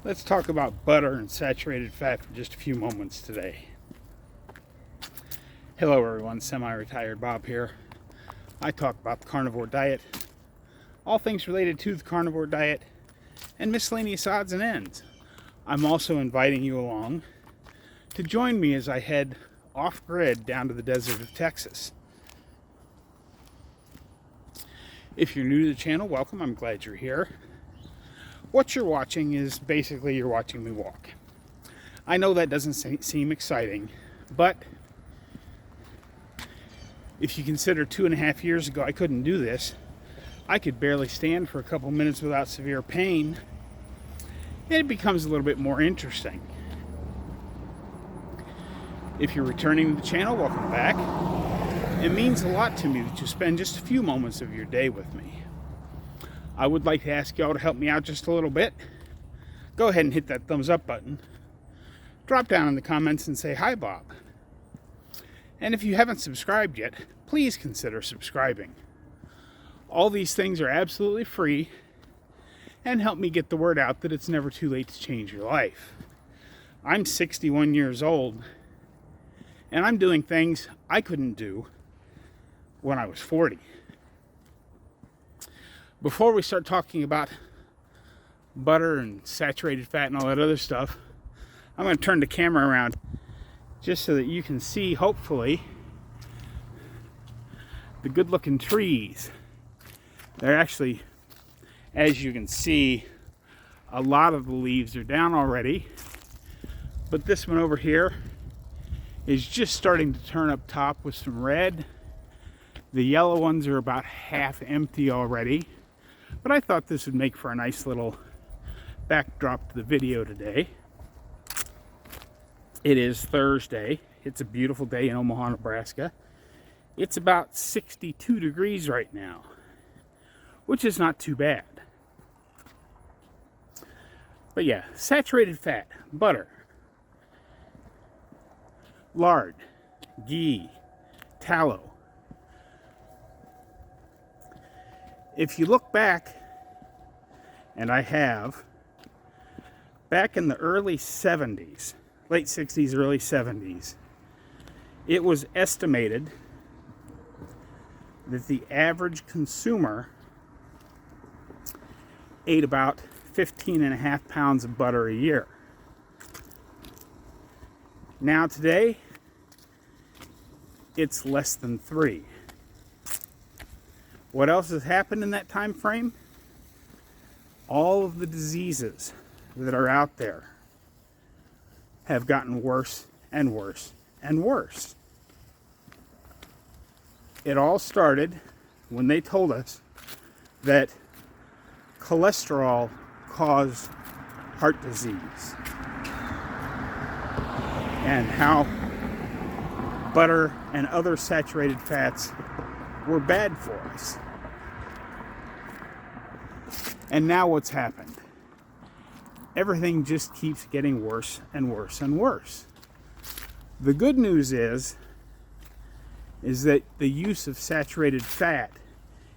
Let's talk about butter and saturated fat for just a few moments today. Hello everyone, Semi-Retired Bob here. I talk about the carnivore diet, all things related to the carnivore diet, and miscellaneous odds and ends. I'm also inviting you along to join me as I head off-grid down to the desert of Texas. If you're new to the channel, welcome. I'm glad you're here. What you're watching is basically you're watching me walk. I know that doesn't seem exciting, but if you consider 2.5 years ago I couldn't do this, I could barely stand for a couple minutes without severe pain, it becomes a little bit more interesting. If you're returning to the channel, welcome back. It means a lot to me that you spend just a few moments of your day with me. I would like to ask y'all to help me out just a little bit. Go ahead and hit that thumbs up button. Drop down in the comments and say, "Hi, Bob." And if you haven't subscribed yet, please consider subscribing. All these things are absolutely free and help me get the word out that it's never too late to change your life. I'm 61 years old and I'm doing things I couldn't do when I was 40. Before we start talking about butter and saturated fat and all that other stuff, I'm going to turn the camera around just so that you can see, hopefully, the good looking trees. They're actually, as you can see, a lot of the leaves are down already, but this one over here is just starting to turn up top with some red. The yellow ones are about half empty already, but I thought this would make for a nice little backdrop to the video today. It is Thursday. It's a beautiful day in Omaha, Nebraska. It's about 62 degrees right now, which is not too bad. But yeah, saturated fat, butter, lard, ghee, tallow. If you look back, and I have, back in the early 70s, late 60s, early 70s, it was estimated that the average consumer ate about 15.5 pounds of butter a year. Now today, it's less than 3. What else has happened in that time frame? All of the diseases that are out there have gotten worse and worse and worse. It all started when they told us that cholesterol caused heart disease, and how butter and other saturated fats were bad for us. And now what's happened? Everything just keeps getting worse and worse and worse. The good news is that the use of saturated fat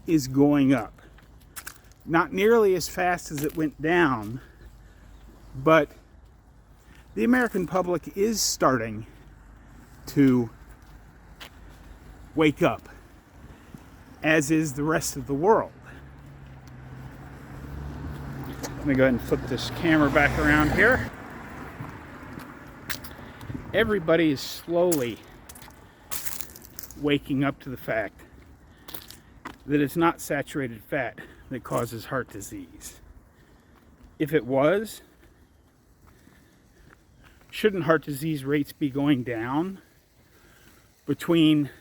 is going up. Not nearly as fast as it went down, but the American public is starting to wake up, as is the rest of the world. Let me go ahead and flip this camera back around here. Everybody is slowly waking up to the fact that it's not saturated fat that causes heart disease. If it was, shouldn't heart disease rates be going down between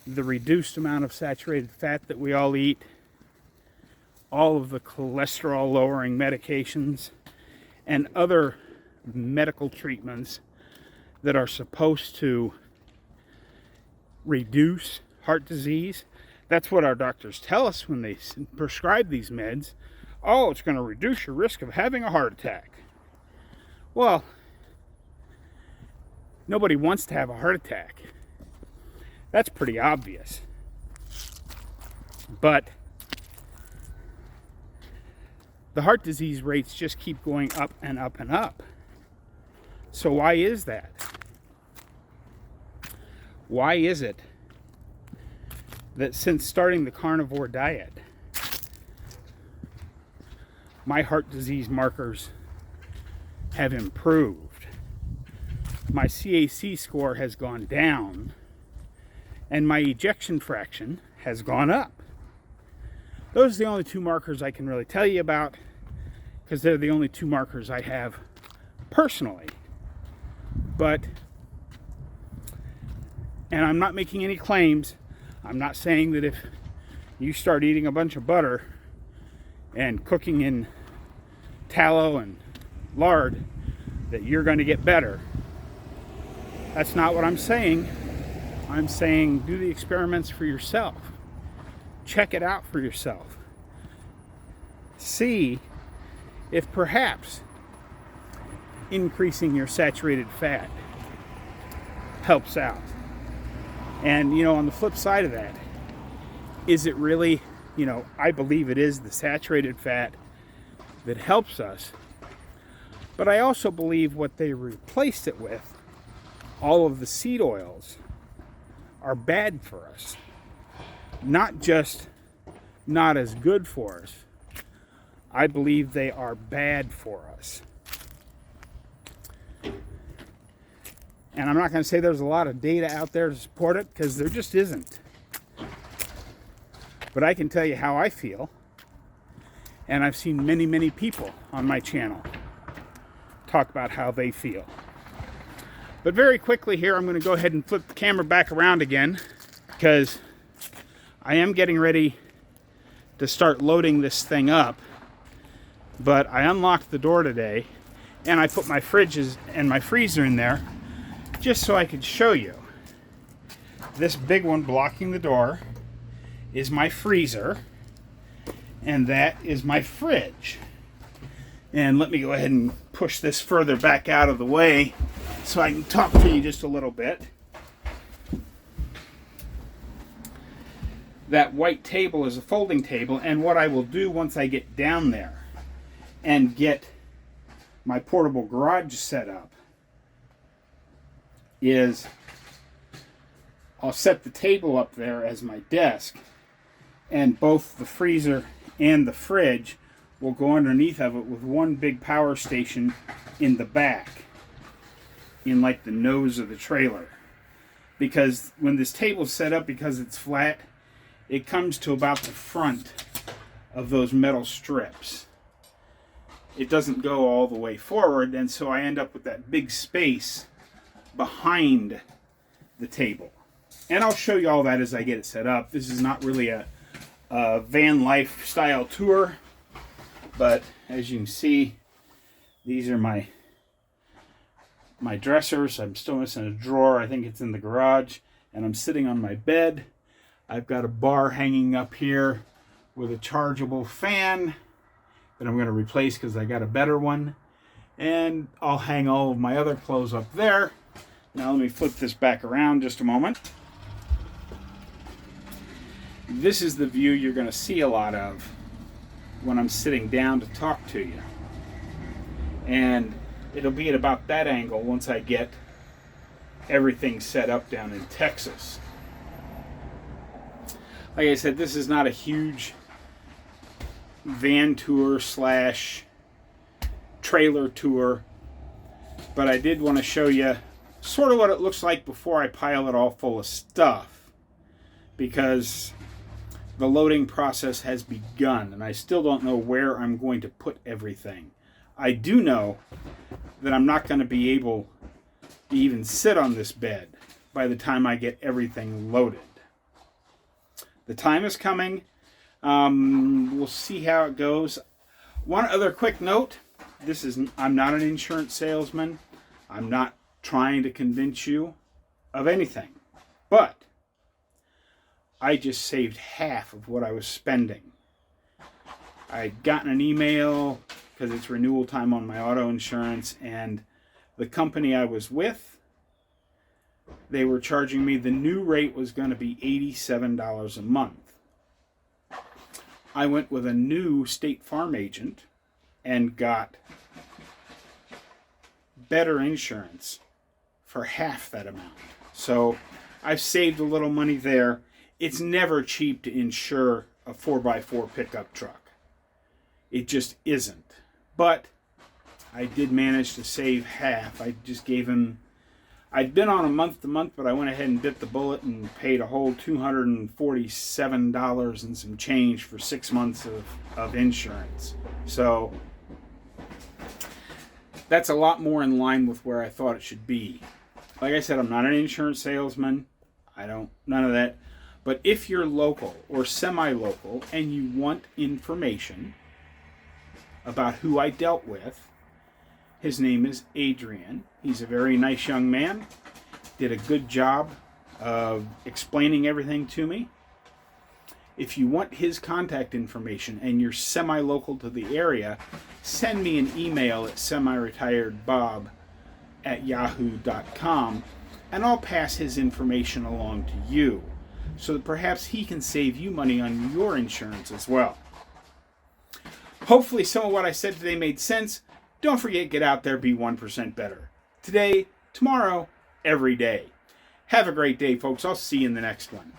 the reduced amount of saturated fat that we all eat, all of the cholesterol lowering medications, and other medical treatments that are supposed to reduce heart disease? That's what our doctors tell us when they prescribe these meds. Oh, it's going to reduce your risk of having a heart attack. Well, nobody wants to have a heart attack. That's pretty obvious. But the heart disease rates just keep going up and up and up. So why is that? Why is it that since starting the carnivore diet, my heart disease markers have improved? My CAC score has gone down, and my ejection fraction has gone up. Those are the only two markers I can really tell you about, because they're the only two markers I have personally. And I'm not making any claims. I'm not saying that if you start eating a bunch of butter and cooking in tallow and lard that you're going to get better. That's not what I'm saying. I'm saying do the experiments for yourself. Check it out for yourself. See if perhaps increasing your saturated fat helps out. And, on the flip side of that, is it really, I believe it is the saturated fat that helps us. But I also believe what they replaced it with, all of the seed oils, are bad for us. Not just not as good for us. I believe they are bad for us. And I'm not going to say there's a lot of data out there to support it, because there just isn't. But I can tell you how I feel. And I've seen many, many people on my channel talk about how they feel. But very quickly here, I'm going to go ahead and flip the camera back around again, because I am getting ready to start loading this thing up. But I unlocked the door today, and I put my fridges and my freezer in there just so I could show you. This big one blocking the door is my freezer, and that is my fridge. And let me go ahead and push this further back out of the way so I can talk to you just a little bit. That white table is a folding table, and what I will do once I get down there and get my portable garage set up is I'll set the table up there as my desk, and both the freezer and the fridge will go underneath of it with one big power station in the back, in like the nose of the trailer. Because when this table's set up, because it's flat, it comes to about the front of those metal strips. It doesn't go all the way forward, and so I end up with that big space behind the table. And I'll show you all that as I get it set up. This is not really a van life style tour, but as you can see, these are my dressers. I'm still missing a drawer. I think it's in the garage, and I'm sitting on my bed. I've got a bar hanging up here with a chargeable fan that I'm going to replace because I got a better one, and I'll hang all of my other clothes up there. Now let me flip this back around just a moment. This is the view you're going to see a lot of when I'm sitting down to talk to you. And it'll be at about that angle once I get everything set up down in Texas. Like I said, this is not a huge van tour slash trailer tour, but I did want to show you sort of what it looks like before I pile it all full of stuff, because the loading process has begun and I still don't know where I'm going to put everything. I do know that I'm not going to be able to even sit on this bed by the time I get everything loaded. The time is coming. We'll see how it goes. One other quick note. I'm not an insurance salesman. I'm not trying to convince you of anything. But I just saved half of what I was spending. I'd gotten an email because it's renewal time on my auto insurance, and the company I was with, they were charging me, the new rate was going to be $87 a month. I went with a new State Farm agent and got better insurance for half that amount. So I've saved a little money there. It's never cheap to insure a 4x4 pickup truck. It just isn't. But I did manage to save half. I just gave him, I'd been on a month-to-month, but I went ahead and bit the bullet and paid a whole $247 and some change for 6 months of insurance. So that's a lot more in line with where I thought it should be. Like I said, I'm not an insurance salesman. None of that. But if you're local or semi-local and you want information about who I dealt with, his name is Adrian. He's a very nice young man. Did a good job of explaining everything to me. If you want his contact information and you're semi-local to the area, send me an email at semiretiredbob@yahoo.com and I'll pass his information along to you so that perhaps he can save you money on your insurance as well. Hopefully some of what I said today made sense. Don't forget, get out there, be 1% better. Today, tomorrow, every day. Have a great day, folks. I'll see you in the next one.